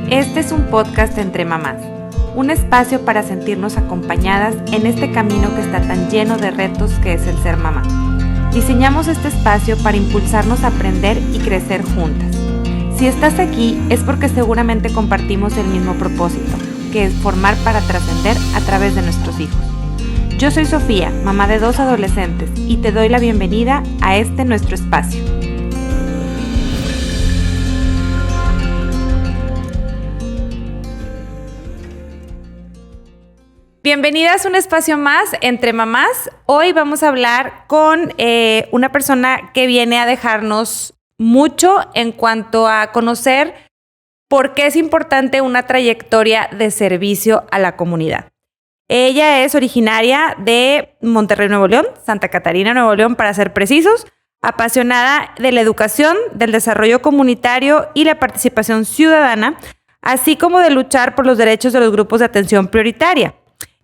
Este es un podcast entre mamás, un espacio para sentirnos acompañadas en este camino que está tan lleno de retos que es el ser mamá. Diseñamos este espacio para impulsarnos a aprender y crecer juntas. Si estás aquí es porque seguramente compartimos el mismo propósito, que es formar para trascender a través de nuestros hijos. Yo soy Sofía, mamá de 2 adolescentes, y te doy la bienvenida a este nuestro espacio. Bienvenidas a un espacio más entre mamás. Hoy vamos a hablar con una persona que viene a dejarnos mucho en cuanto a conocer por qué es importante una trayectoria de servicio a la comunidad. Ella es originaria de Monterrey, Nuevo León, Santa Catarina, Nuevo León, para ser precisos, apasionada de la educación, del desarrollo comunitario y la participación ciudadana, así como de luchar por los derechos de los grupos de atención prioritaria.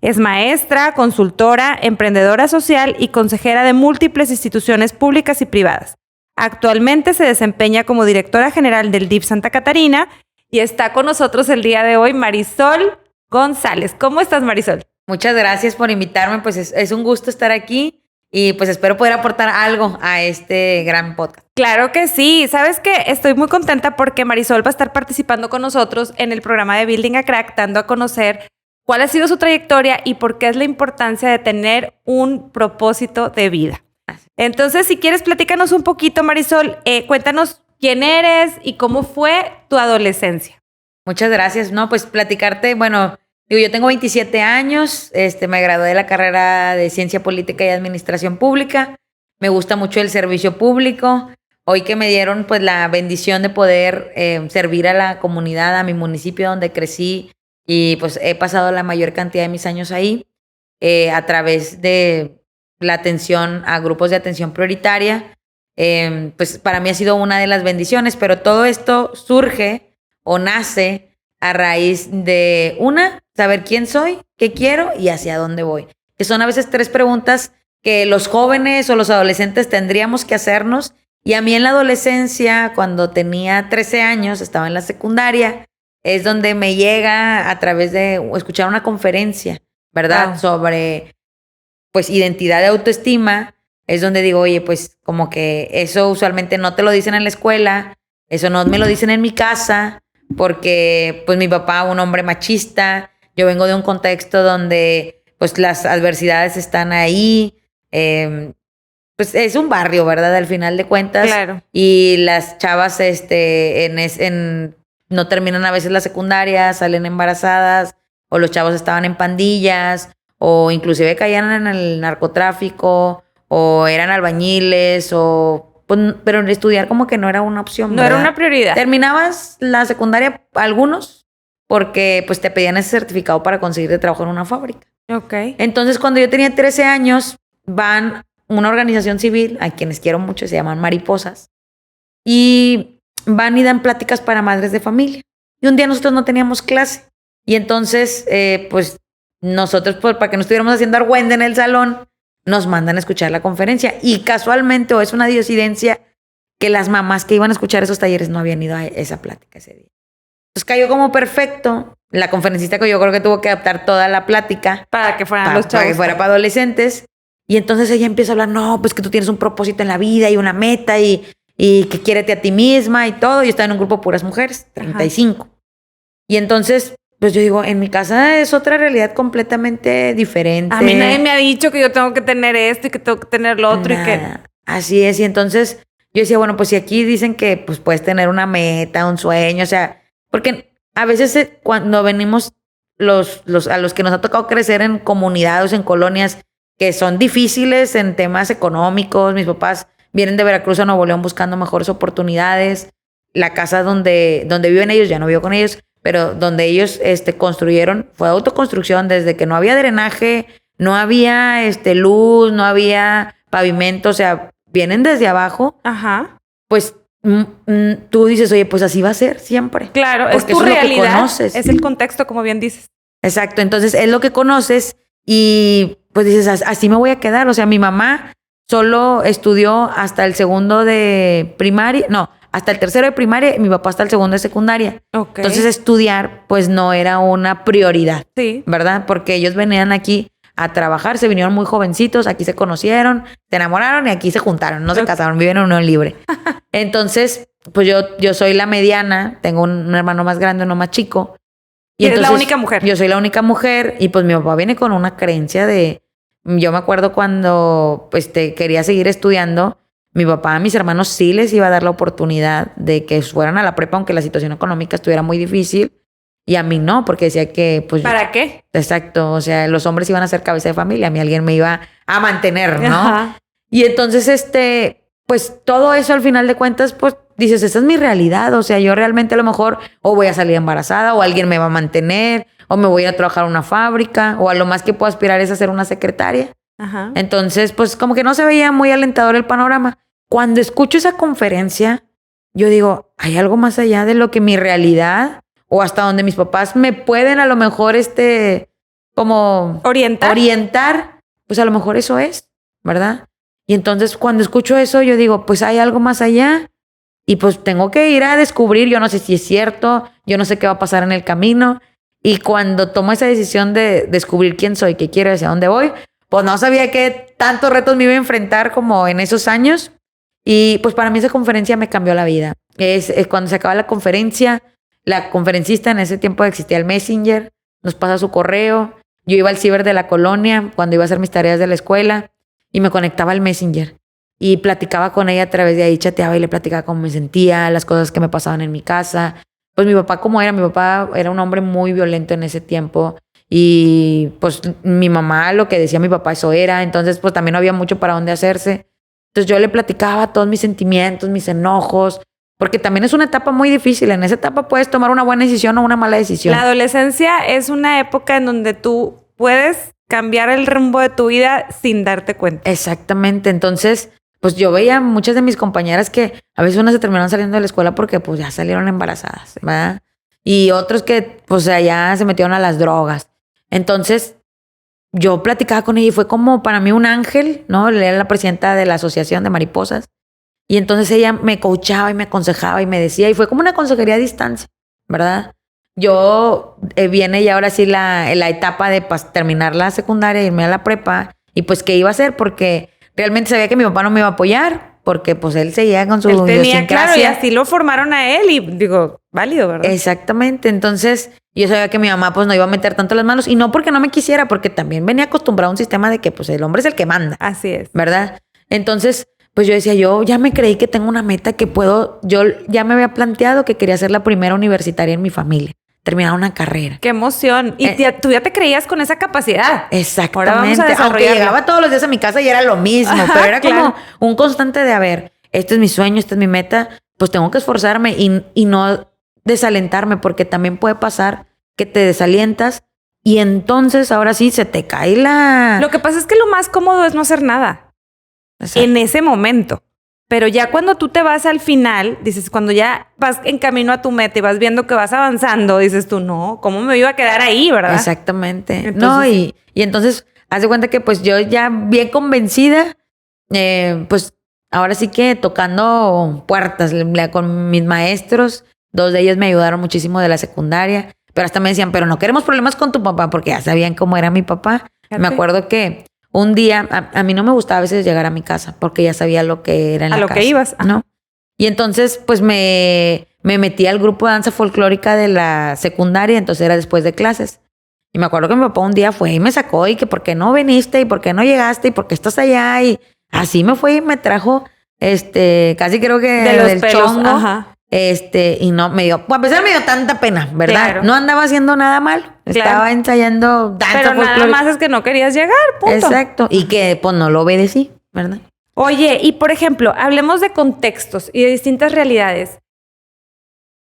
Es maestra, consultora, emprendedora social y consejera de múltiples instituciones públicas y privadas. Actualmente se desempeña como directora general del DIF Santa Catarina y está con nosotros el día de hoy Marisol González. ¿Cómo estás, Marisol? Muchas gracias por invitarme, pues es un gusto estar aquí y pues espero poder aportar algo a este gran podcast. Claro que sí. ¿Sabes qué? Estoy muy contenta porque Marisol va a estar participando con nosotros en el programa de Building a Crack, dando a conocer cuál ha sido su trayectoria y por qué es la importancia de tener un propósito de vida. Entonces, si quieres, platícanos un poquito, Marisol. Cuéntanos quién eres y cómo fue tu adolescencia. Muchas gracias. No, pues platicarte, bueno, yo tengo 27 años, me gradué de la carrera de Ciencia Política y Administración Pública. Me gusta mucho el servicio público. Hoy que me dieron pues la bendición de poder servir a la comunidad, a mi municipio donde crecí, y pues he pasado la mayor cantidad de mis años ahí a través de la atención a grupos de atención prioritaria. Pues para mí ha sido una de las bendiciones, pero todo esto surge o nace a raíz de saber quién soy, qué quiero y hacia dónde voy. Que son a veces 3 preguntas que los jóvenes o los adolescentes tendríamos que hacernos. Y a mí en la adolescencia, cuando tenía 13 años, estaba en la secundaria, es donde me llega a través de escuchar una conferencia, ¿verdad? Wow. Sobre, pues, identidad y autoestima. Es donde digo, oye, pues, como que eso usualmente no te lo dicen en la escuela, eso no me lo dicen en mi casa, porque, pues, mi papá, un hombre machista, yo vengo de un contexto donde, pues, las adversidades están ahí, pues, es un barrio, ¿verdad? Al final de cuentas. Claro. Y las chavas, no terminan a veces la secundaria, salen embarazadas, o los chavos estaban en pandillas, o inclusive caían en el narcotráfico, o eran albañiles, pero estudiar como que no era una opción, ¿verdad? No era una prioridad. Terminabas la secundaria, algunos, porque pues te pedían ese certificado para conseguir trabajo en una fábrica. Ok. Entonces, cuando yo tenía 13 años, van una organización civil, a quienes quiero mucho, se llaman Mariposas, y van y dan pláticas para madres de familia. Y un día nosotros no teníamos clase. Y entonces, pues, nosotros, pues, para que no estuviéramos haciendo argüende en el salón, nos mandan a escuchar la conferencia. Y casualmente, o es una diosidencia, que las mamás que iban a escuchar esos talleres no habían ido a esa plática ese día. Entonces cayó como perfecto. La conferencista que yo creo que tuvo que adaptar toda la plática para que fueran los chavos. Para que fuera para adolescentes. Y entonces ella empieza a hablar, no, pues que tú tienes un propósito en la vida y una meta y que quiérete a ti misma y todo. Yo estaba en un grupo de puras mujeres, 35. Ajá. Y entonces, pues yo digo, en mi casa es otra realidad completamente diferente. A mí nadie me ha dicho que yo tengo que tener esto y que tengo que tener lo otro. Nada. Y que... Así es. Y entonces yo decía, bueno, pues si aquí dicen que pues puedes tener una meta, un sueño, o sea, porque a veces cuando venimos a los que nos ha tocado crecer en comunidades, en colonias que son difíciles en temas económicos, mis papás vienen de Veracruz a Nuevo León buscando mejores oportunidades. La casa donde viven ellos, ya no vivo con ellos, pero donde ellos construyeron, fue autoconstrucción desde que no había drenaje, no había luz, no había pavimento, o sea, vienen desde abajo. Ajá. Pues tú dices, oye, pues así va a ser siempre. Claro, es tu realidad, es el contexto, como bien dices. Exacto, entonces es lo que conoces y pues dices, así me voy a quedar. O sea, mi mamá solo estudió hasta el segundo de primaria, hasta el tercero de primaria y mi papá hasta el segundo de secundaria. Ok. Entonces estudiar pues no era una prioridad, Sí. ¿verdad? Porque ellos venían aquí a trabajar, se vinieron muy jovencitos, aquí se conocieron, se enamoraron y aquí se juntaron, no se casaron, viven en unión libre. Entonces, pues yo soy la mediana, tengo un hermano más grande, uno más chico. Y eres la única mujer. Yo soy la única mujer y pues mi papá viene con una creencia de... Yo me acuerdo cuando quería seguir estudiando, mi papá a mis hermanos sí les iba a dar la oportunidad de que fueran a la prepa, aunque la situación económica estuviera muy difícil. Y a mí no, porque decía que... pues ¿Para qué? Exacto, o sea, los hombres iban a ser cabeza de familia, a mí alguien me iba a mantener, ¿no? Ajá. Y entonces, pues todo eso al final de cuentas, pues dices, esa es mi realidad, o sea, yo realmente a lo mejor o voy a salir embarazada o alguien me va a mantener o me voy a ir a trabajar a una fábrica o a lo más que puedo aspirar es a ser una secretaria. Ajá. Entonces, pues como que no se veía muy alentador el panorama. Cuando escucho esa conferencia, yo digo, hay algo más allá de lo que mi realidad o hasta donde mis papás me pueden a lo mejor como orientar, pues a lo mejor eso es, ¿verdad? Y entonces cuando escucho eso yo digo, pues hay algo más allá y pues tengo que ir a descubrir, yo no sé si es cierto, yo no sé qué va a pasar en el camino. Y cuando tomo esa decisión de descubrir quién soy, qué quiero, hacia dónde voy, pues no sabía qué tantos retos me iba a enfrentar como en esos años. Y pues para mí esa conferencia me cambió la vida. Es cuando se acaba la conferencia, la conferencista, en ese tiempo existía el Messenger, nos pasa su correo. Yo iba al ciber de la colonia cuando iba a hacer mis tareas de la escuela y me conectaba al Messenger y platicaba con ella a través de ahí, chateaba y le platicaba cómo me sentía, las cosas que me pasaban en mi casa. Pues mi papá era un hombre muy violento en ese tiempo y pues mi mamá, lo que decía mi papá, eso era. Entonces pues también no había mucho para dónde hacerse. Entonces yo le platicaba todos mis sentimientos, mis enojos, porque también es una etapa muy difícil. En esa etapa puedes tomar una buena decisión o una mala decisión. La adolescencia es una época en donde tú puedes cambiar el rumbo de tu vida sin darte cuenta. Exactamente. Entonces, pues yo veía muchas de mis compañeras que a veces unas se terminaron saliendo de la escuela porque pues ya salieron embarazadas, ¿verdad? Y otros que pues allá se metieron a las drogas. Entonces, yo platicaba con ella y fue como para mí un ángel, ¿no? Ella era la presidenta de la Asociación de Mariposas. Y entonces ella me coachaba y me aconsejaba y me decía, y fue como una consejería a distancia, ¿verdad? Yo viene ya ahora sí la etapa de pues, terminar la secundaria, irme a la prepa, y pues qué iba a hacer, porque realmente sabía que mi papá no me iba a apoyar, porque pues él seguía con su idiosincrasia. Claro, y así lo formaron a él, y digo, válido, ¿verdad? Exactamente, entonces yo sabía que mi mamá pues no iba a meter tanto las manos, y no porque no me quisiera, porque también venía acostumbrado a un sistema de que pues el hombre es el que manda. Así es. ¿Verdad? Entonces, pues yo decía, yo ya me creí que tengo una meta que yo ya me había planteado que quería ser la primera universitaria en mi familia, terminar una carrera. ¡Qué emoción! Y tú ya te creías con esa capacidad. Exactamente. Ahora vamos a desarrollarla. Aunque llegaba todos los días a mi casa y era lo mismo, Ajá, pero era claro. como un constante de, a ver, este es mi sueño, esta es mi meta, pues tengo que esforzarme y no desalentarme, porque también puede pasar que te desalientas y entonces ahora sí se te cae Lo que pasa es que lo más cómodo es no hacer nada. Exacto. En ese momento. Pero ya cuando tú te vas al final, dices, cuando ya vas en camino a tu meta y vas viendo que vas avanzando, dices tú, no, ¿cómo me iba a quedar ahí, verdad? Exactamente. Entonces, no, y entonces, haz de cuenta que pues yo ya bien convencida, pues ahora sí que tocando puertas con mis maestros, 2 de ellos me ayudaron muchísimo de la secundaria, pero hasta me decían, pero no queremos problemas con tu papá, porque ya sabían cómo era mi papá. Fíjate. Me acuerdo que un día, a mí no me gustaba a veces llegar a mi casa, porque ya sabía lo que era en la casa. A lo que ibas. ¿No? Y entonces, pues me metí al grupo de danza folclórica de la secundaria, entonces era después de clases. Y me acuerdo que mi papá un día fue y me sacó y que por qué no viniste y por qué no llegaste y por qué estás allá. Y así me fue y me trajo, casi creo que de los del pelos. chongo. Ajá. Y no me dio, pues a pesar me dio tanta pena, ¿verdad? Claro. No andaba haciendo nada mal. Estaba ensayando danza Pero nada folclórica. más es que no querías llegar, punto. Exacto. Y que pues no lo obedecí, ¿verdad? Oye, y por ejemplo, hablemos de contextos y de distintas realidades.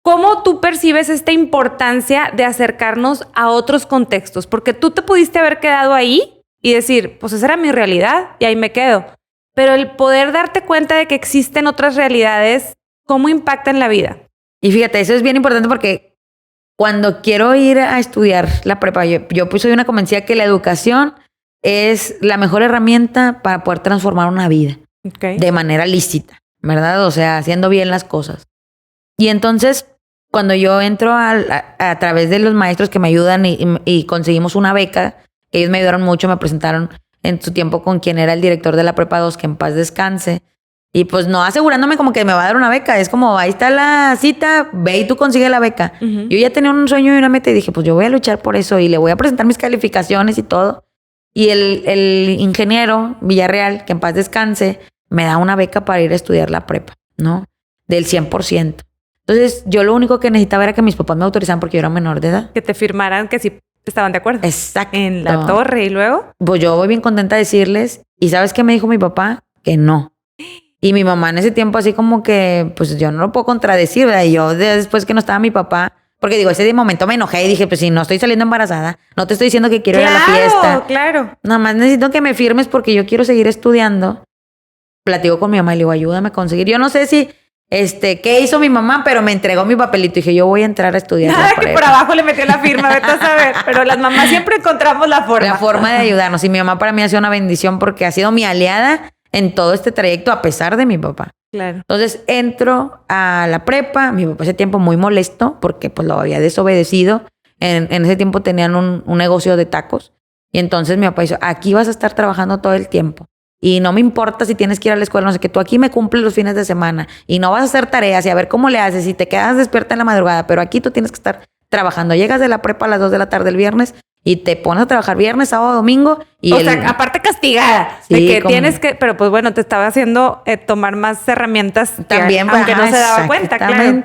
¿Cómo tú percibes esta importancia de acercarnos a otros contextos? Porque tú te pudiste haber quedado ahí y decir, pues esa era mi realidad y ahí me quedo. Pero el poder darte cuenta de que existen otras realidades, ¿cómo impactan la vida? Y fíjate, eso es bien importante porque cuando quiero ir a estudiar la prepa, yo pues soy una convencida que la educación es la mejor herramienta para poder transformar una vida Okay. de manera lícita, ¿verdad? O sea, haciendo bien las cosas. Y entonces, cuando yo entro a través de los maestros que me ayudan y conseguimos una beca, ellos me ayudaron mucho, me presentaron en su tiempo con quien era el director de la Prepa 2, que en paz descanse. Y pues no asegurándome como que me va a dar una beca. Es como, ahí está la cita, ve y tú consigue la beca. Yo ya tenía un sueño y una meta y dije, pues yo voy a luchar por eso y le voy a presentar mis calificaciones y todo. Y el ingeniero Villarreal, que en paz descanse, me da una beca para ir a estudiar la prepa, ¿no? Del 100%. Entonces, yo lo único que necesitaba era que mis papás me autorizaran porque yo era menor de edad. Que te firmaran que sí estaban de acuerdo. Exacto. En la torre y luego. Pues yo voy bien contenta de decirles. ¿Y sabes qué me dijo mi papá? Que no. Y mi mamá en ese tiempo así como que, pues yo no lo puedo contradecir, ¿verdad? Y yo después que no estaba mi papá, porque digo, ese momento me enojé y dije, pues si no estoy saliendo embarazada, no te estoy diciendo que quiero ir a la fiesta. Claro. Nada más necesito que me firmes porque yo quiero seguir estudiando. Platico con mi mamá y le digo, ayúdame a conseguir. Yo no sé si, qué hizo mi mamá, pero me entregó mi papelito y dije, yo voy a entrar a estudiar. Nada que por abajo le metió la firma, vete a saber. Pero las mamás siempre encontramos la forma. La forma de ayudarnos. Y mi mamá para mí ha sido una bendición porque ha sido mi aliada en todo este trayecto a pesar de mi papá. Claro. Entonces entro a la prepa, mi papá ese tiempo muy molesto porque pues lo había desobedecido. En ese tiempo tenían un negocio de tacos y entonces mi papá dijo, aquí vas a estar trabajando todo el tiempo y no me importa si tienes que ir a la escuela, no sé qué, tú aquí me cumples los fines de semana y no vas a hacer tareas y a ver cómo le haces y te quedas despierta en la madrugada, pero aquí tú tienes que estar trabajando. Llegas de la prepa a las 2 de la tarde el viernes y te pones a trabajar viernes, sábado, domingo. Y o sea, aparte castigada. Sí, de que tienes que... Pero pues bueno, te estaba haciendo tomar más herramientas. También, aunque no se daba cuenta, claro.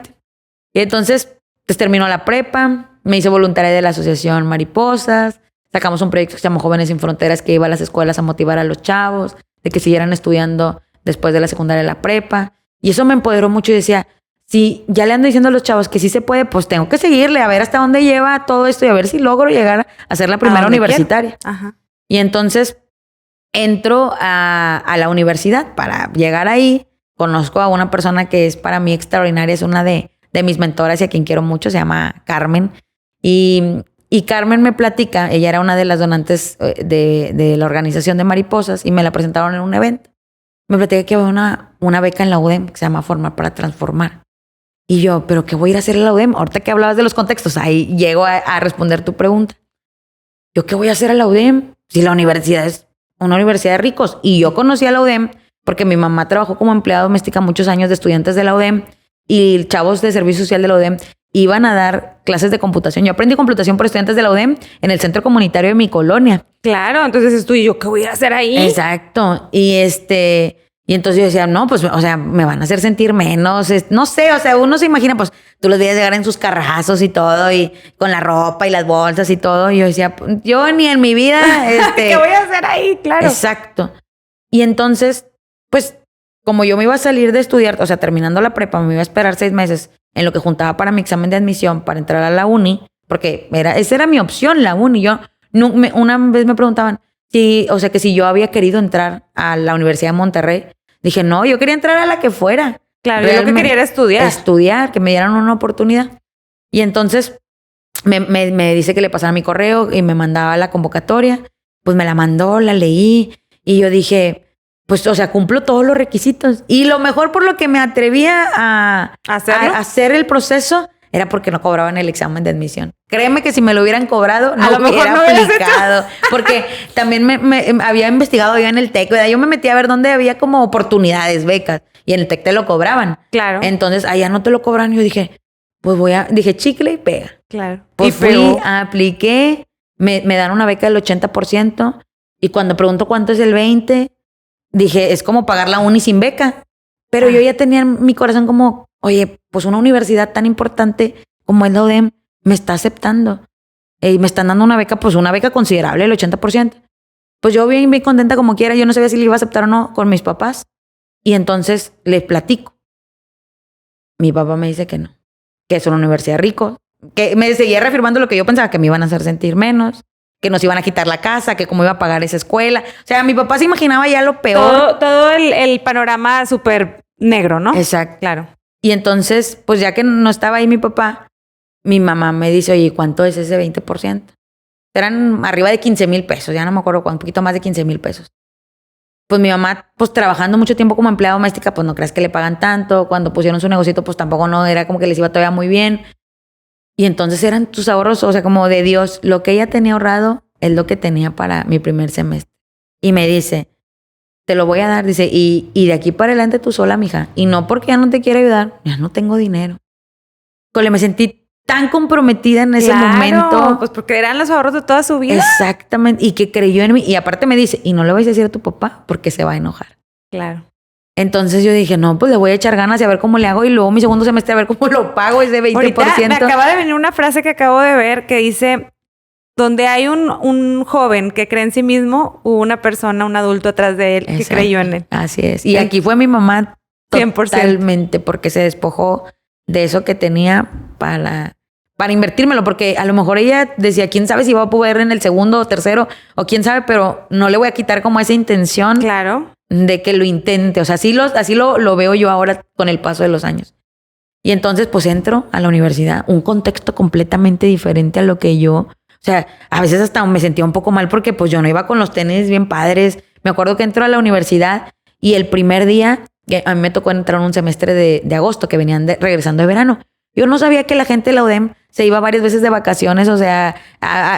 Y entonces, pues terminó la prepa. Me hice voluntaria de la asociación Mariposas. Sacamos un proyecto que se llamó Jóvenes Sin Fronteras, que iba a las escuelas a motivar a los chavos, de que siguieran estudiando después de la secundaria y la prepa. Y eso me empoderó mucho y decía... Si ya le ando diciendo a los chavos que sí se puede, pues tengo que seguirle a ver hasta dónde lleva todo esto y a ver si logro llegar a ser la primera universitaria. Ajá. Y entonces entro a la universidad. Para llegar ahí, conozco a una persona que es para mí extraordinaria, es una de mis mentoras y a quien quiero mucho, se llama Carmen. Y Carmen me platica, ella era una de las donantes de la organización de Mariposas y me la presentaron en un evento. Me platica que había una beca en la UDEM que se llama Formar para Transformar. Y yo, ¿pero qué voy a ir a hacer en la UDEM? Ahorita que hablabas de los contextos, ahí llego a responder tu pregunta. ¿Yo qué voy a hacer a la UDEM? Si la universidad es una universidad de ricos. Y yo conocí a la UDEM porque mi mamá trabajó como empleada doméstica muchos años de estudiantes de la UDEM y chavos de servicio social de la UDEM iban a dar clases de computación. Yo aprendí computación por estudiantes de la UDEM en el centro comunitario de mi colonia. Claro, entonces tú y yo, ¿qué voy a hacer ahí? Exacto. Y entonces yo decía, no, pues, o sea, me van a hacer sentir menos. No sé, o sea, uno se imagina, pues, tú los veías llegar en sus carrazos y todo, y con la ropa y las bolsas y todo. Y yo decía, yo ni en mi vida, ¿qué voy a hacer ahí? Claro. Exacto. Y entonces, pues, como yo me iba a salir de estudiar, o sea, terminando la prepa, me iba a esperar 6 meses en lo que juntaba para mi examen de admisión para entrar a la uni, porque esa era mi opción, la uni. Yo, una vez me preguntaban, o sea, que si yo había querido entrar a la Universidad de Monterrey. Dije, no, yo quería entrar a la que fuera. Claro, yo lo que quería era estudiar. Estudiar, que me dieran una oportunidad. Y entonces me dice que le pasara mi correo y me mandaba la convocatoria. Pues me la mandó, la leí y yo dije, pues, o sea, cumplo todos los requisitos. Y lo mejor por lo que me atrevía a hacer el proceso era porque no cobraban el examen de admisión. Créeme que si me lo hubieran cobrado, no lo hubiera aplicado. Porque también me había investigado yo en el TEC, ¿verdad? Yo me metí a ver dónde había como oportunidades, becas. Y en el TEC te lo cobraban. Claro. Entonces, allá no te lo cobran. Yo dije, pues dije, chicle y pega. Claro. Pues fui, apliqué, me dan una beca del 80%. Y cuando pregunto cuánto es el 20%, dije, es como pagar la uni sin beca. Pero yo ya tenía en mi corazón como, oye, pues una universidad tan importante como es la UDEM me está aceptando. Y me están dando una beca, pues una beca considerable, el 80%. Pues yo bien contenta como quiera. Yo no sabía si le iba a aceptar o no con mis papás. Y entonces les platico. Mi papá me dice que no. Que es una universidad rico. Que me seguía reafirmando lo que yo pensaba, que me iban a hacer sentir menos. Que nos iban a quitar la casa, que cómo iba a pagar esa escuela. O sea, mi papá se imaginaba ya lo peor. Todo el panorama súper negro, ¿no? Exacto. Claro. Y entonces, pues ya que no estaba ahí mi papá, mi mamá me dice, oye, ¿cuánto es ese 20%? Eran arriba de 15,000 pesos, ya no me acuerdo cuánto, un poquito más de 15,000 pesos. pues mi mamá, pues trabajando mucho tiempo como empleada doméstica, pues no creas que le pagan tanto. Cuando pusieron su negocito, pues tampoco no era como que les iba todavía muy bien. Y entonces eran tus ahorros, o sea, como de Dios. Lo que ella tenía ahorrado es lo que tenía para mi primer semestre. Y me dice, te lo voy a dar, dice, y de aquí para adelante tú sola, mija. Y no porque ya no te quiero ayudar, ya no tengo dinero. Me sentí tan comprometida en ese momento. Pues porque eran los ahorros de toda su vida. Exactamente. Y que creyó en mí. Y aparte me dice, y no le vais a decir a tu papá porque se va a enojar. Claro. Entonces yo dije, no, pues le voy a echar ganas y a ver cómo le hago. Y luego mi segundo semestre a ver cómo lo pago, ese 20%. Ahorita me acaba de venir una frase que acabo de ver que dice, donde hay un joven que cree en sí mismo, hubo una persona, un adulto atrás de él que creyó en él. Así es. Y aquí fue mi mamá 100%. Totalmente, porque se despojó de eso que tenía para invertírmelo, porque a lo mejor ella decía, quién sabe si va a poder en el segundo o tercero, o quién sabe, pero no le voy a quitar como esa intención. Claro. De que lo intente. O sea, así lo veo yo ahora con el paso de los años. Y entonces, pues entro a la universidad, un contexto completamente diferente a lo que yo... O sea, a veces hasta me sentía un poco mal porque pues yo no iba con los tenis bien padres. Me acuerdo que entro a la universidad y el primer día, que a mí me tocó entrar en un semestre de agosto, que venían regresando de verano. Yo no sabía que la gente de la UDEM se iba varias veces de vacaciones, o sea,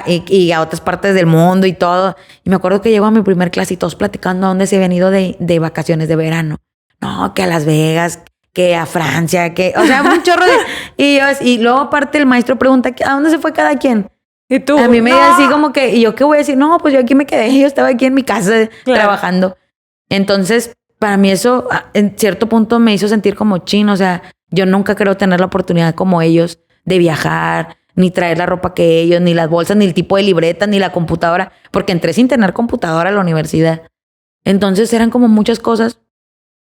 y a otras partes del mundo y todo. Y me acuerdo que llego a mi primer clase y todos platicando a dónde se habían ido de vacaciones de verano. No, que a Las Vegas, que a Francia, que... O sea, un chorro de... Y luego aparte el maestro pregunta, ¿a dónde se fue cada quien? Y tú, a mí me dio así como que... ¿Y yo qué voy a decir? No, pues yo aquí me quedé. Yo estaba aquí en mi casa trabajando. Entonces, para mí eso en cierto punto me hizo sentir como chino. O sea, yo nunca creo tener la oportunidad como ellos de viajar, ni traer la ropa que ellos, ni las bolsas, ni el tipo de libreta, ni la computadora, porque entré sin tener computadora a la universidad. Entonces eran como muchas cosas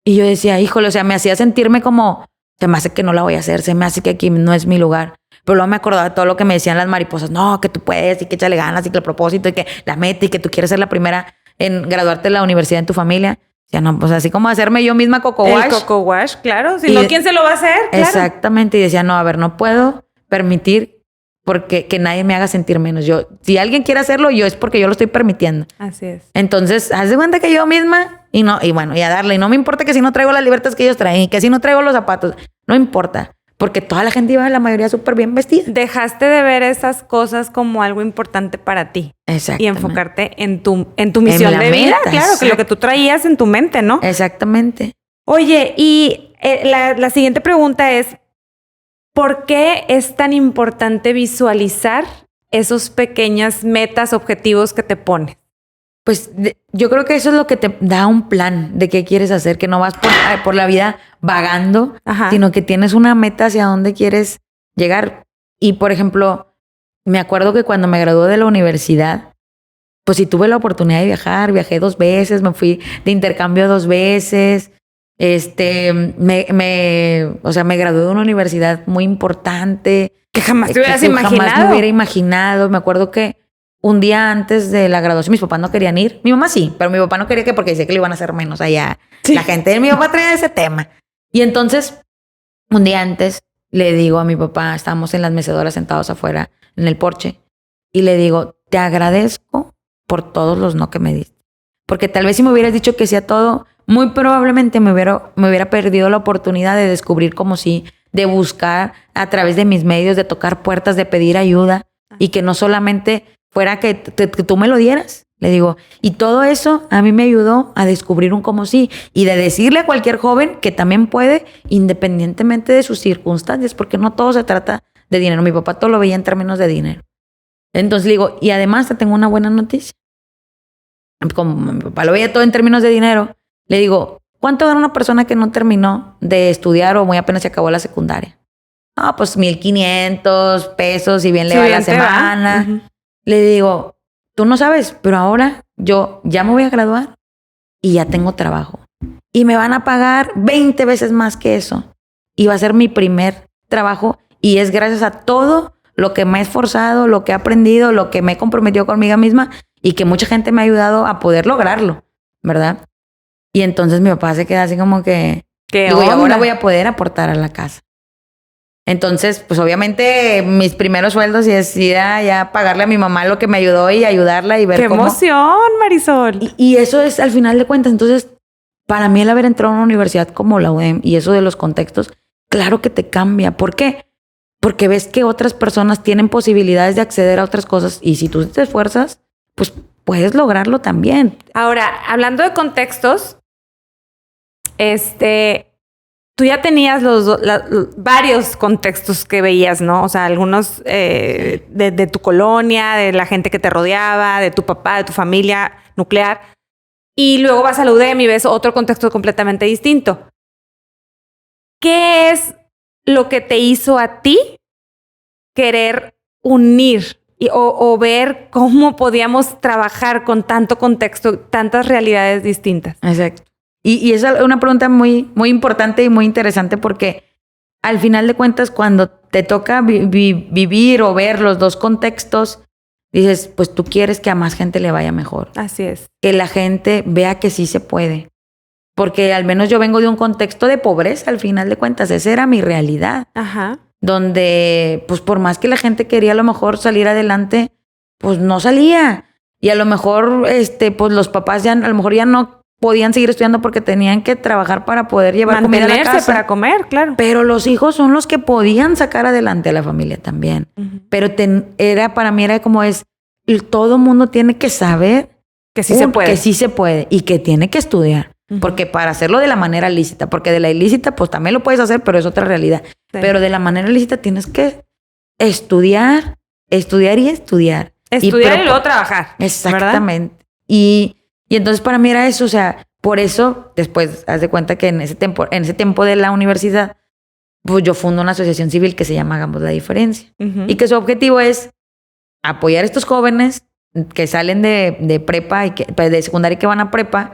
y yo decía, híjole, o sea, me hacía sentirme como, se me hace que no la voy a hacer, se me hace que aquí no es mi lugar. Pero luego me acordaba de todo lo que me decían las mariposas, no, que tú puedes y que échale ganas y que el propósito y que la meta y que tú quieres ser la primera en graduarte de la universidad en tu familia. Ya no, pues así como hacerme yo misma coco wash. El coco wash, claro. Si no, ¿quién se lo va a hacer? Claro. Exactamente. Y decía, no, a ver, no puedo permitir porque que nadie me haga sentir menos. Yo, si alguien quiere hacerlo, yo es porque yo lo estoy permitiendo. Así es. Entonces, haz de cuenta que yo misma y bueno, y a darle. Y no me importa que si no traigo las libertas que ellos traen y que si no traigo los zapatos. No importa. Porque toda la gente iba, la mayoría súper bien vestida. Dejaste de ver esas cosas como algo importante para ti. Exactamente. Y enfocarte en tu misión de vida. Claro, que lo que tú traías en tu mente, ¿no? Exactamente. Oye, y la siguiente pregunta es, ¿por qué es tan importante visualizar esos pequeñas metas, objetivos que te pones? Pues yo creo que eso es lo que te da un plan de qué quieres hacer, que no vas por la vida vagando, sino que tienes una meta hacia dónde quieres llegar. Y, por ejemplo, me acuerdo que cuando me gradué de la universidad, pues sí tuve la oportunidad de viajar, viajé 2 veces, me fui de intercambio 2 veces, me gradué de una universidad muy importante. Que jamás te hubieras imaginado. Jamás me hubiera imaginado. Me acuerdo que un día antes de la graduación mis papás no querían ir. Mi mamá sí, pero mi papá no quería que porque decía que le iban a hacer menos allá. Sí. La gente de mi papá traía ese tema. Y entonces, un día antes, le digo a mi papá, estábamos en las mecedoras sentados afuera en el porche, y le digo, te agradezco por todos los no que me diste. Porque tal vez si me hubieras dicho que sí a todo, muy probablemente me hubiera perdido la oportunidad de descubrir como sí, de buscar a través de mis medios, de tocar puertas, de pedir ayuda, y que no solamente fuera que tú me lo dieras. Le digo, y todo eso a mí me ayudó a descubrir un cómo sí y de decirle a cualquier joven que también puede, independientemente de sus circunstancias, porque no todo se trata de dinero. Mi papá todo lo veía en términos de dinero. Entonces le digo, y además te tengo una buena noticia. Como mi papá lo veía todo en términos de dinero, le digo, ¿cuánto gana una persona que no terminó de estudiar o muy apenas se acabó la secundaria? Ah, pues 1,500 pesos, si bien le va la semana. Uh-huh. Le digo, tú no sabes, pero ahora yo ya me voy a graduar y ya tengo trabajo. Y me van a pagar 20 veces más que eso. Y va a ser mi primer trabajo. Y es gracias a todo lo que me he esforzado, lo que he aprendido, lo que me he comprometido conmigo misma y que mucha gente me ha ayudado a poder lograrlo, ¿verdad? Y entonces mi papá se queda así como que... Digo, yo ahora voy a poder aportar a la casa. Entonces, pues obviamente mis primeros sueldos y era ya pagarle a mi mamá lo que me ayudó y ayudarla y ver ¡Qué cómo... emoción, Marisol! Y eso es al final de cuentas. Entonces, para mí el haber entrado a una universidad como la UDEM y eso de los contextos, claro que te cambia. ¿Por qué? Porque ves que otras personas tienen posibilidades de acceder a otras cosas y si tú te esfuerzas, pues puedes lograrlo también. Ahora, hablando de contextos, tú ya tenías varios contextos que veías, ¿no? O sea, algunos de tu colonia, de la gente que te rodeaba, de tu papá, de tu familia nuclear. Y luego vas a la UDEM y ves otro contexto completamente distinto. ¿Qué es lo que te hizo a ti querer unir o ver cómo podíamos trabajar con tanto contexto, tantas realidades distintas? Exacto. Y esa es una pregunta muy, muy importante y muy interesante porque al final de cuentas cuando te toca vivir o ver los dos contextos, dices, pues tú quieres que a más gente le vaya mejor. Así es. Que la gente vea que sí se puede. Porque al menos yo vengo de un contexto de pobreza, al final de cuentas. Esa era mi realidad. Ajá. Donde, pues por más que la gente quería a lo mejor salir adelante, pues no salía. Y a lo mejor, pues los papás ya, a lo mejor ya no podían seguir estudiando porque tenían que trabajar para poder llevar comida a la casa. Para comer, claro. Pero los hijos son los que podían sacar adelante a la familia también. Uh-huh. Pero para mí era como todo mundo tiene que saber que sí se puede. Que sí se puede y que tiene que estudiar. Uh-huh. Porque para hacerlo de la manera lícita, porque de la ilícita pues también lo puedes hacer, pero es otra realidad. Sí. Pero de la manera lícita tienes que estudiar y estudiar. Estudiar y luego trabajar. Exactamente. Y entonces para mí era eso, o sea, por eso después haz de cuenta que en ese tiempo de la universidad, pues yo fundo una asociación civil que se llama Hagamos la Diferencia. Uh-huh. Y que su objetivo es apoyar a estos jóvenes que salen de prepa y de secundaria y que van a prepa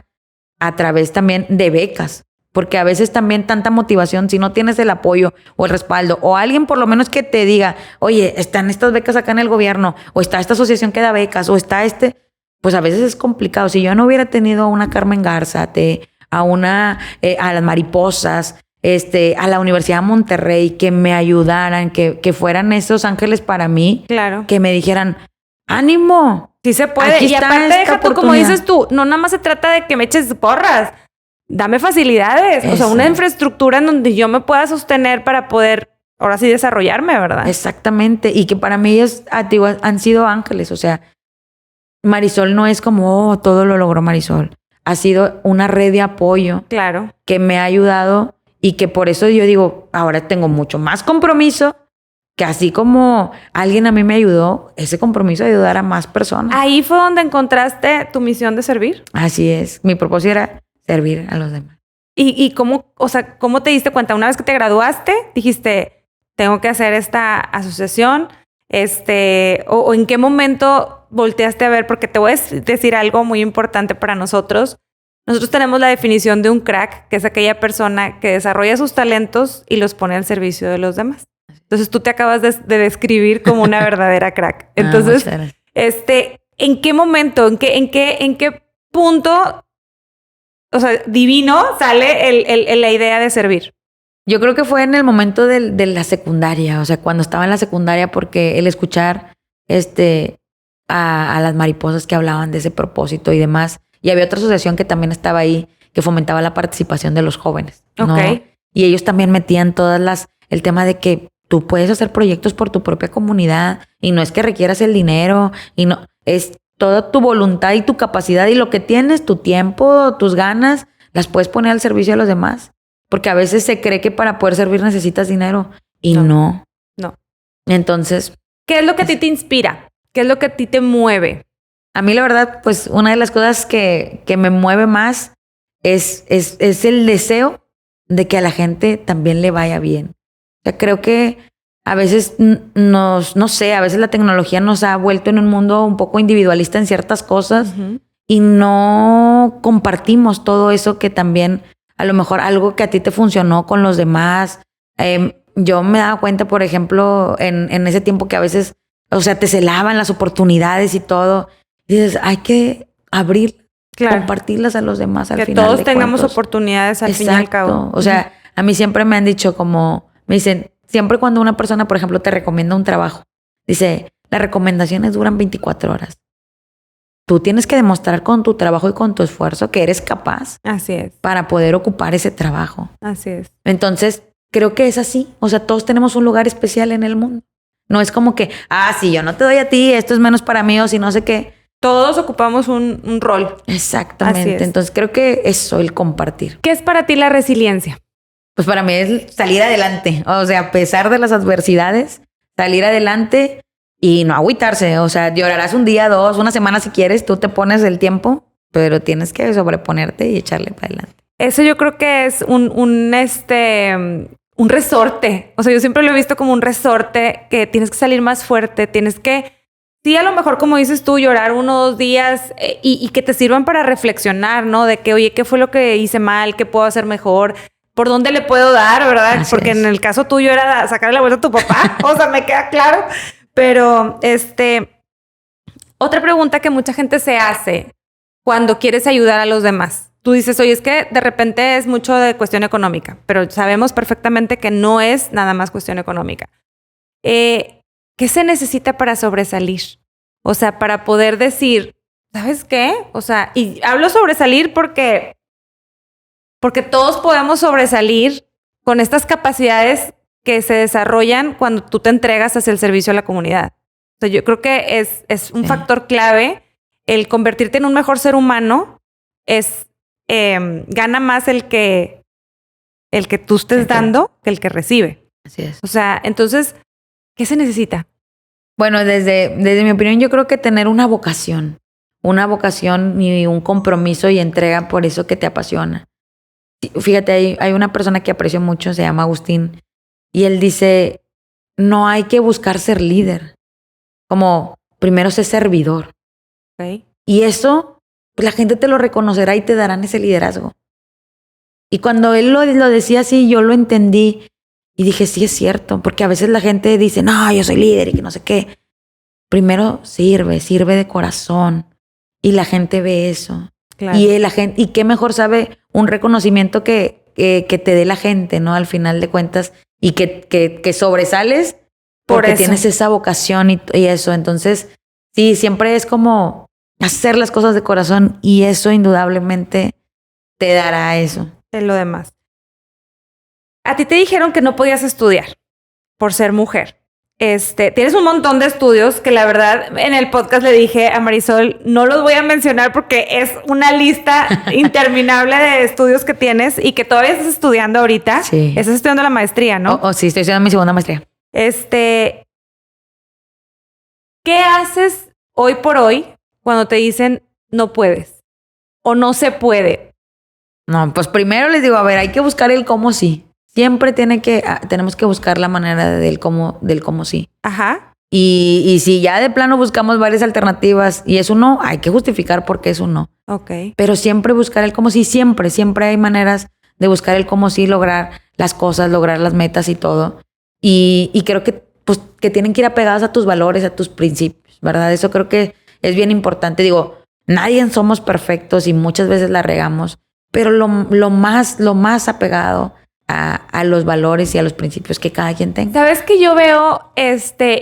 a través también de becas. Porque a veces también tanta motivación, si no tienes el apoyo o el respaldo, o alguien por lo menos que te diga, oye, están estas becas acá en el gobierno, o está esta asociación que da becas, o está pues a veces es complicado. Si yo no hubiera tenido a una Carmen Garzate, a las Mariposas, a la Universidad de Monterrey, que me ayudaran, que fueran esos ángeles para mí, claro, que me dijeran, ánimo. Sí se puede. Y aparte deja tú, como dices tú, no nada más se trata de que me eches porras. Dame facilidades. Eso. O sea, una infraestructura en donde yo me pueda sostener para poder, ahora sí, desarrollarme, ¿verdad? Exactamente. Y que para mí ellos han sido ángeles. O sea, Marisol no es como, todo lo logró Marisol. Ha sido una red de apoyo. Claro. Que me ha ayudado y que por eso yo digo, ahora tengo mucho más compromiso. Que así como alguien a mí me ayudó, ese compromiso de ayudar a más personas. Ahí fue donde encontraste tu misión de servir. Así es. Mi propósito era servir a los demás. ¿Y cómo, o sea, cómo te diste cuenta? Una vez que te graduaste, dijiste, tengo que hacer esta asociación, o en qué momento volteaste a ver, porque te voy a decir algo muy importante para nosotros. Nosotros tenemos la definición de un crack, que es aquella persona que desarrolla sus talentos y los pone al servicio de los demás. Entonces tú te acabas de describir como una verdadera crack. Entonces, ¿en qué momento, en qué punto, o sea, divino sale la idea de servir? Yo creo que fue en el momento de la secundaria, o sea, cuando estaba en la secundaria, porque el escuchar a las mariposas que hablaban de ese propósito y demás, y había otra asociación que también estaba ahí, que fomentaba la participación de los jóvenes, ¿no? Okay. Y ellos también metían el tema de que tú puedes hacer proyectos por tu propia comunidad y no es que requieras el dinero y no, es toda tu voluntad y tu capacidad y lo que tienes, tu tiempo, tus ganas, las puedes poner al servicio de los demás. Porque a veces se cree que para poder servir necesitas dinero y no. Entonces, ¿qué es lo que a ti te inspira? ¿Qué es lo que a ti te mueve? A mí la verdad, pues una de las cosas que me mueve más es el deseo de que a la gente también le vaya bien. O sea, creo que a veces no sé, a veces la tecnología nos ha vuelto en un mundo un poco individualista en ciertas cosas y no compartimos todo eso que también, a lo mejor algo que a ti te funcionó con los demás. Yo me daba cuenta, por ejemplo, en ese tiempo que a veces, o sea, te celaban las oportunidades y todo. Y dices, hay que abrir, compartirlas a los demás al final. Que todos tengamos oportunidades al fin y al cabo. O sea, a mí siempre me han dicho me dicen, siempre cuando una persona, por ejemplo, te recomienda un trabajo, dice, las recomendaciones duran 24 horas. Tú tienes que demostrar con tu trabajo y con tu esfuerzo que eres capaz. Así es. Para poder ocupar ese trabajo. Así es. Entonces, creo que es así. O sea, todos tenemos un lugar especial en el mundo. No es como que, si yo no te doy a ti, esto es menos para mí o si no sé qué. Todos ocupamos un rol. Exactamente. Entonces, creo que eso, el compartir. ¿Qué es para ti la resiliencia? Pues para mí es salir adelante. O sea, a pesar de las adversidades, salir adelante y no agüitarse. O sea, llorarás un día, 2, una semana si quieres. Tú te pones el tiempo, pero tienes que sobreponerte y echarle para adelante. Eso yo creo que es un resorte. O sea, yo siempre lo he visto como un resorte que tienes que salir más fuerte. Tienes que, sí, a lo mejor, como dices tú, llorar 1 o 2 días y que te sirvan para reflexionar, ¿no? De que, oye, ¿qué fue lo que hice mal? ¿Qué puedo hacer mejor? ¿Por dónde le puedo dar, verdad? Así Porque es. En el caso tuyo era sacarle la vuelta a tu papá. O sea, me queda claro. Pero, otra pregunta que mucha gente se hace cuando quieres ayudar a los demás. Tú dices, oye, es que de repente es mucho de cuestión económica, pero sabemos perfectamente que no es nada más cuestión económica. ¿Qué se necesita para sobresalir? O sea, para poder decir, ¿sabes qué? O sea, y hablo sobresalir porque todos podemos sobresalir con estas capacidades que se desarrollan cuando tú te entregas hacia el servicio a la comunidad. O sea, yo creo que es un factor clave el convertirte en un mejor ser humano. Gana más el que tú estés dando que el que recibe. Así es. O sea, entonces, ¿qué se necesita? Bueno, desde mi opinión, yo creo que tener una vocación y un compromiso y entrega por eso que te apasiona. Fíjate, hay una persona que aprecio mucho, se llama Agustín, y él dice, no hay que buscar ser líder, como primero ser servidor. Okay. Y eso, pues la gente te lo reconocerá y te darán ese liderazgo. Y cuando él lo decía así, yo lo entendí y dije, sí es cierto, porque a veces la gente dice, no, yo soy líder y que no sé qué. Primero sirve de corazón y la gente ve eso. Claro. Y qué mejor sabe un reconocimiento que te dé la gente, ¿no? Al final de cuentas, y que sobresales porque tienes esa vocación y eso. Entonces, sí, siempre es como hacer las cosas de corazón y eso indudablemente te dará eso. De lo demás. A ti te dijeron que no podías estudiar por ser mujer. Tienes un montón de estudios que la verdad en el podcast le dije a Marisol, no los voy a mencionar porque es una lista interminable de estudios que tienes y que todavía estás estudiando ahorita. Sí. Estás estudiando la maestría, ¿no? Sí, estoy estudiando mi segunda maestría. ¿Qué haces hoy por hoy cuando te dicen no puedes o no se puede? No, pues primero les digo, a ver, hay que buscar el cómo sí. Siempre tenemos que buscar la manera del cómo sí. Ajá. Y si ya de plano buscamos varias alternativas y es un no, hay que justificar por qué es un no. Ok. Pero siempre buscar el cómo sí, siempre hay maneras de buscar el cómo sí, lograr las cosas, lograr las metas y todo. Y creo que tienen que ir apegadas a tus valores, a tus principios, ¿verdad? Eso creo que es bien importante. Digo, nadie somos perfectos y muchas veces la regamos, pero lo más apegado a los valores y a los principios que cada quien tenga. Sabes que yo veo,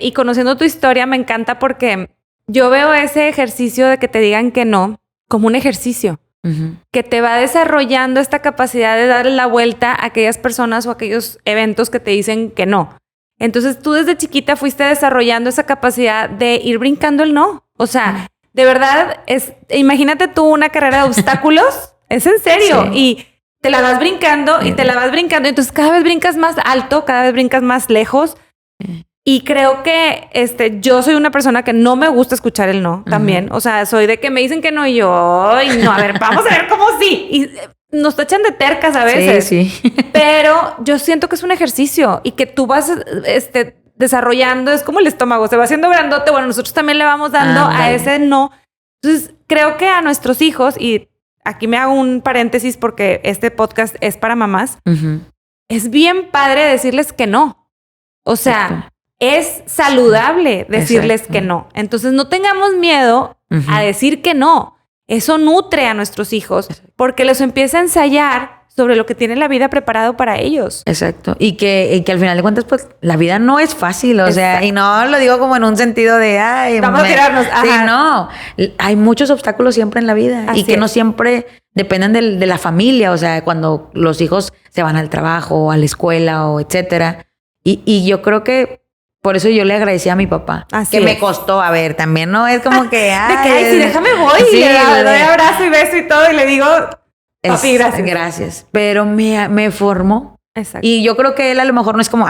y conociendo tu historia me encanta porque yo veo ese ejercicio de que te digan que no como un ejercicio. Uh-huh. Que te va desarrollando esta capacidad de darle la vuelta a aquellas personas o aquellos eventos que te dicen que no. Entonces tú desde chiquita fuiste desarrollando esa capacidad de ir brincando el no. O sea, de verdad, imagínate tú una carrera de obstáculos, es en serio, sí. Y te la vas brincando y te la vas brincando. Entonces cada vez brincas más alto, cada vez brincas más lejos. Y creo que yo soy una persona que no me gusta escuchar el no también. O sea, soy de que me dicen que no y yo, ay, no, a ver, vamos a ver cómo sí. Y nos tachan de tercas a veces. Sí. Pero yo siento que es un ejercicio y que tú vas desarrollando, es como el estómago, se va haciendo grandote. Bueno, nosotros también le vamos dando a ese no. Entonces, creo que a nuestros hijos, y aquí me hago un paréntesis porque este podcast es para mamás, es bien padre decirles que no. O sea, es saludable decirles que no. Entonces, no tengamos miedo a decir que no. Eso nutre a nuestros hijos porque los empieza a ensayar sobre lo que tiene la vida preparado para ellos. Exacto. Y que al final de cuentas, pues, la vida no es fácil. O sea, y no lo digo como en un sentido de, ay, vamos a tirarnos. Ajá. Sí, no. Hay muchos obstáculos siempre en la vida. Así y que es. no siempre dependen de la familia. O sea, cuando los hijos se van al trabajo, o a la escuela, o etcétera. Y yo creo que por eso yo le agradecí a mi papá. Así que me es. costó, a ver, también no es como que... Ay, sí, déjame voy. Sí, Y le doy abrazo y beso y todo y le digo, papi, gracias. Gracias. Pero me formó. Exacto. Y yo creo que él a lo mejor no es como,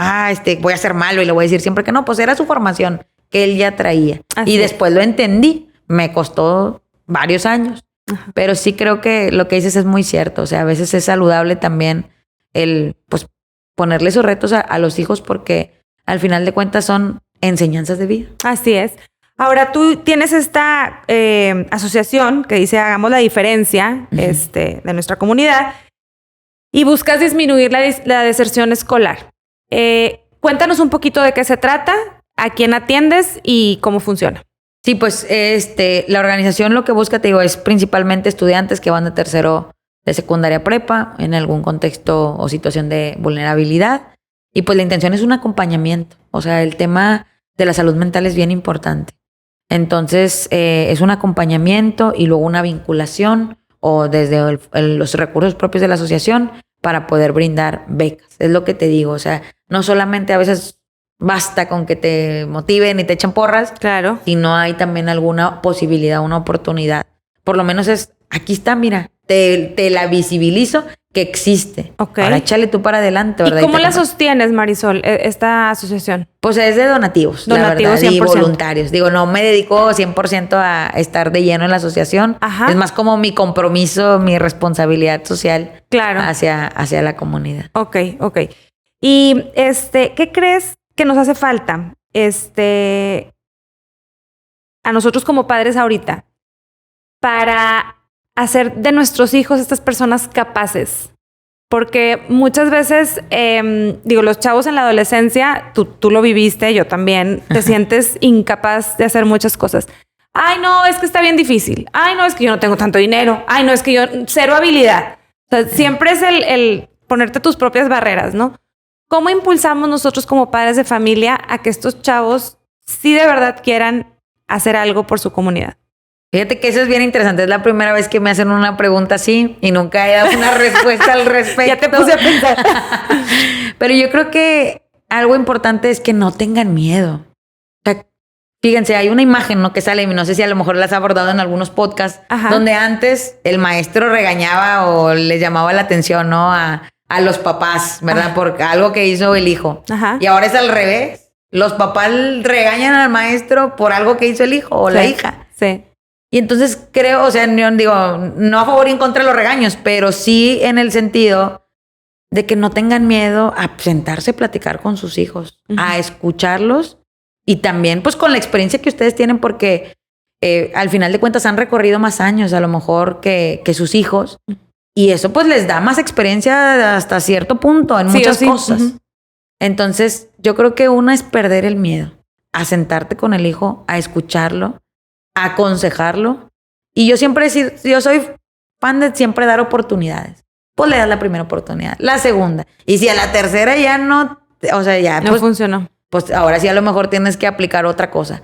voy a ser malo y le voy a decir siempre que no. Pues era su formación que él ya traía. Así y es. después lo entendí. Me costó varios años. Ajá. Pero sí creo que lo que dices es muy cierto. O sea, a veces es saludable también el, pues, ponerle esos retos a los hijos porque al final de cuentas son enseñanzas de vida. Así es. Ahora tú tienes esta asociación que dice Hagamos la Diferencia de nuestra comunidad y buscas disminuir la deserción escolar. Cuéntanos un poquito de qué se trata, a quién atiendes y cómo funciona. Sí, pues la organización lo que busca, te digo, es principalmente estudiantes que van de tercero de secundaria prepa en algún contexto o situación de vulnerabilidad. Y pues la intención es un acompañamiento. O sea, el tema de la salud mental es bien importante. Entonces, es un acompañamiento y luego una vinculación o desde los recursos propios de la asociación para poder brindar becas. Es lo que te digo. O sea, no solamente a veces basta con que te motiven y te echen porras. Claro. Sino hay también alguna posibilidad, una oportunidad. Por lo menos aquí está, mira, te la visibilizo que existe. Ok. Ahora échale tú para adelante, ¿verdad? ¿Y cómo la sostienes, Marisol, esta asociación? Pues es de donativos, Donativos, la verdad, 100%. Y 100%. voluntarios. Digo, no me dedico 100% a estar de lleno en la asociación. Ajá. Es más como mi compromiso, mi responsabilidad social. Claro. Hacia la comunidad. Ok. Y ¿qué crees que nos hace falta? A nosotros como padres ahorita, para hacer de nuestros hijos estas personas capaces. Porque muchas veces, los chavos en la adolescencia, tú lo viviste, yo también, te sientes incapaz de hacer muchas cosas. Ay, no, es que está bien difícil. Ay, no, es que yo no tengo tanto dinero. Ay, no, es que yo cero habilidad. O sea, siempre es el ponerte tus propias barreras, ¿no? ¿Cómo impulsamos nosotros como padres de familia a que estos chavos sí de verdad quieran hacer algo por su comunidad? Fíjate que eso es bien interesante. Es la primera vez que me hacen una pregunta así y nunca he dado una respuesta al respecto. Ya te puse a pensar. Pero yo creo que algo importante es que no tengan miedo. O sea, fíjense, hay una imagen, ¿no? Que sale, no sé si a lo mejor las ha abordado en algunos podcasts, Ajá. donde antes el maestro regañaba o les llamaba la atención, ¿no? A los papás, ¿verdad? Por algo que hizo el hijo. Ajá. Y ahora es al revés. Los papás regañan al maestro por algo que hizo el hijo o la hija. Sí. Y entonces creo, o sea, yo digo, no a favor y en contra de los regaños, pero sí en el sentido de que no tengan miedo a sentarse a platicar con sus hijos, a escucharlos y también pues con la experiencia que ustedes tienen porque al final de cuentas han recorrido más años a lo mejor que sus hijos y eso pues les da más experiencia hasta cierto punto en muchas cosas. Entonces yo creo que una es perder el miedo, a sentarte con el hijo, a escucharlo, a aconsejarlo. Y yo soy fan de siempre dar oportunidades. Pues le das la primera oportunidad, la segunda. Y si a la tercera ya no, o sea, ya no funcionó. Pues ahora sí a lo mejor tienes que aplicar otra cosa.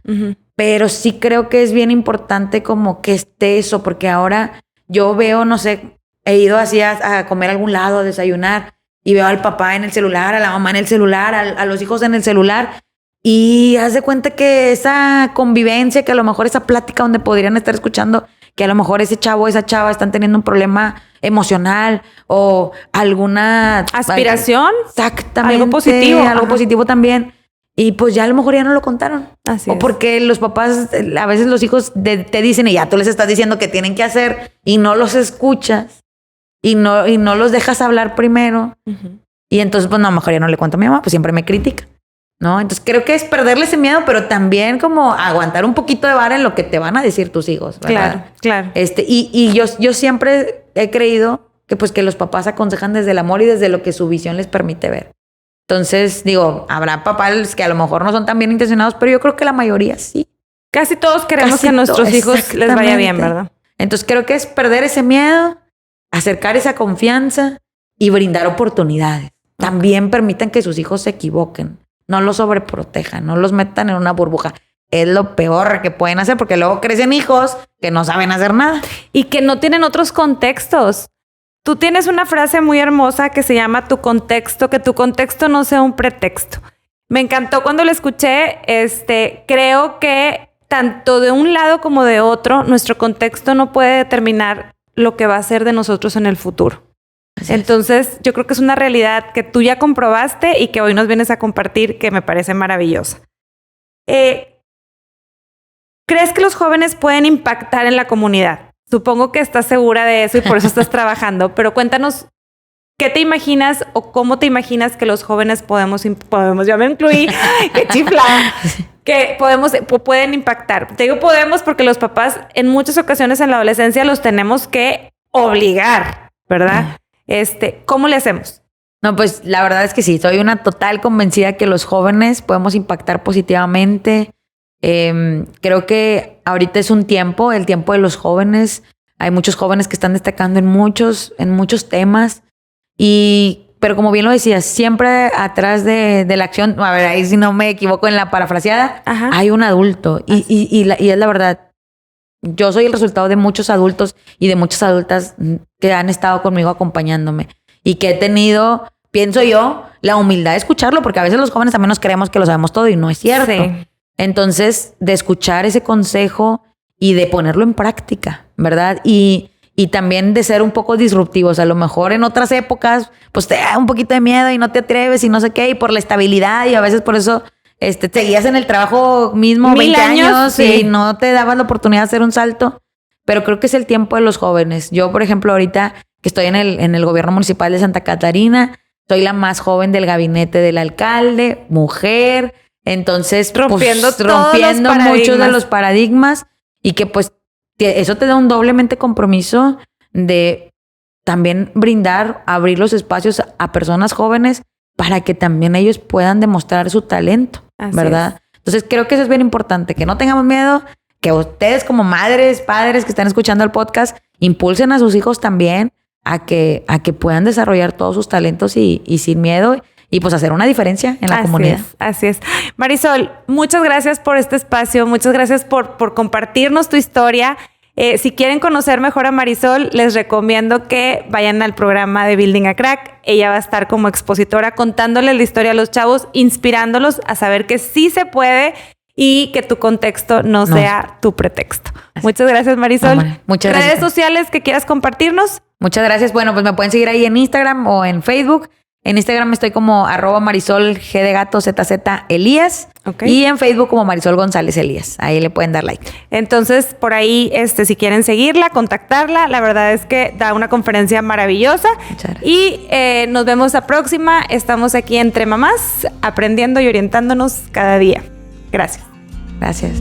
Pero sí creo que es bien importante como que esté eso, porque ahora yo veo, no sé, he ido así a comer a algún lado, a desayunar, y veo al papá en el celular, a la mamá en el celular, a los hijos en el celular. Y haz de cuenta que esa convivencia, que a lo mejor esa plática donde podrían estar escuchando que a lo mejor ese chavo o esa chava están teniendo un problema emocional o alguna aspiración, exactamente, algo positivo, algo positivo también. Y pues ya a lo mejor ya no lo contaron. Así o es. porque los papás, a veces los hijos te dicen y ya tú les estás diciendo que tienen que hacer y no los escuchas y no los dejas hablar primero. Y entonces pues no, a lo mejor ya no le cuento a mi mamá, pues siempre me critica. ¿No? Entonces creo que es perderle ese miedo, pero también como aguantar un poquito de vara en lo que te van a decir tus hijos, ¿verdad? Claro. Y yo siempre he creído que pues que los papás aconsejan desde el amor y desde lo que su visión les permite ver. Entonces, digo, habrá papás que a lo mejor no son tan bien intencionados, pero yo creo que la mayoría sí. Casi todos queremos que a nuestros hijos les vaya bien, ¿verdad? Entonces creo que es perder ese miedo, acercar esa confianza y brindar oportunidades. También permitan que sus hijos se equivoquen. No los sobreprotejan, no los metan en una burbuja. Es lo peor que pueden hacer porque luego crecen hijos que no saben hacer nada. Y que no tienen otros contextos. Tú tienes una frase muy hermosa que se llama tu contexto, que tu contexto no sea un pretexto. Me encantó cuando lo escuché. Creo que tanto de un lado como de otro, nuestro contexto no puede determinar lo que va a ser de nosotros en el futuro. Entonces, yo creo que es una realidad que tú ya comprobaste y que hoy nos vienes a compartir, que me parece maravillosa. ¿Crees que los jóvenes pueden impactar en la comunidad? Supongo que estás segura de eso y por eso estás trabajando, pero cuéntanos, ¿qué te imaginas o cómo te imaginas que los jóvenes podemos ya me incluí, qué chiflada, que pueden impactar? Te digo podemos porque los papás en muchas ocasiones en la adolescencia los tenemos que obligar, ¿verdad? ¿Cómo le hacemos? No, pues la verdad es que sí, soy una total convencida que los jóvenes podemos impactar positivamente. Creo que ahorita es el tiempo de los jóvenes. Hay muchos jóvenes que están destacando en muchos temas. Pero como bien lo decías, siempre atrás de la acción, a ver, ahí si no me equivoco en la parafraseada, hay un adulto. Y es la verdad. Yo soy el resultado de muchos adultos y de muchas adultas que han estado conmigo acompañándome y que he tenido, pienso yo, la humildad de escucharlo, porque a veces los jóvenes también nos creemos que lo sabemos todo y no es cierto. Sí. Entonces, de escuchar ese consejo y de ponerlo en práctica, ¿verdad? Y también de ser un poco disruptivos. A lo mejor en otras épocas, pues te da un poquito de miedo y no te atreves y no sé qué, y por la estabilidad y a veces por eso seguías en el trabajo mismo 20 años sí. Y no te dabas la oportunidad de hacer un salto. Pero creo que es el tiempo de los jóvenes. Yo, por ejemplo, ahorita que estoy en el gobierno municipal de Santa Catarina, soy la más joven del gabinete del alcalde, mujer. Entonces, rompiendo muchos de los paradigmas y que pues que eso te da un doblemente compromiso de también abrir los espacios a personas jóvenes para que también ellos puedan demostrar su talento, así ¿verdad? Es. Entonces creo que eso es bien importante, que no tengamos miedo, que ustedes como madres, padres que están escuchando el podcast, impulsen a sus hijos también a que puedan desarrollar todos sus talentos y sin miedo y pues hacer una diferencia en la comunidad. Así es. Marisol, muchas gracias por este espacio, muchas gracias por compartirnos tu historia. Si quieren conocer mejor a Marisol, les recomiendo que vayan al programa de Building a Crack. Ella va a estar como expositora contándoles la historia a los chavos, inspirándolos a saber que sí se puede y que tu contexto no sea tu pretexto. Muchas gracias, Marisol. Muchas gracias. ¿Redes sociales que quieras compartirnos? Muchas gracias. Bueno, pues me pueden seguir ahí en Instagram o en Facebook. En Instagram estoy como @MarisolGDGatoZZ Elías. Okay. Y en Facebook como Marisol González Elías. Ahí le pueden dar like. Entonces, por ahí, si quieren seguirla, contactarla, la verdad es que da una conferencia maravillosa. Muchas gracias. Y nos vemos la próxima. Estamos aquí entre mamás, aprendiendo y orientándonos cada día. Gracias. Gracias.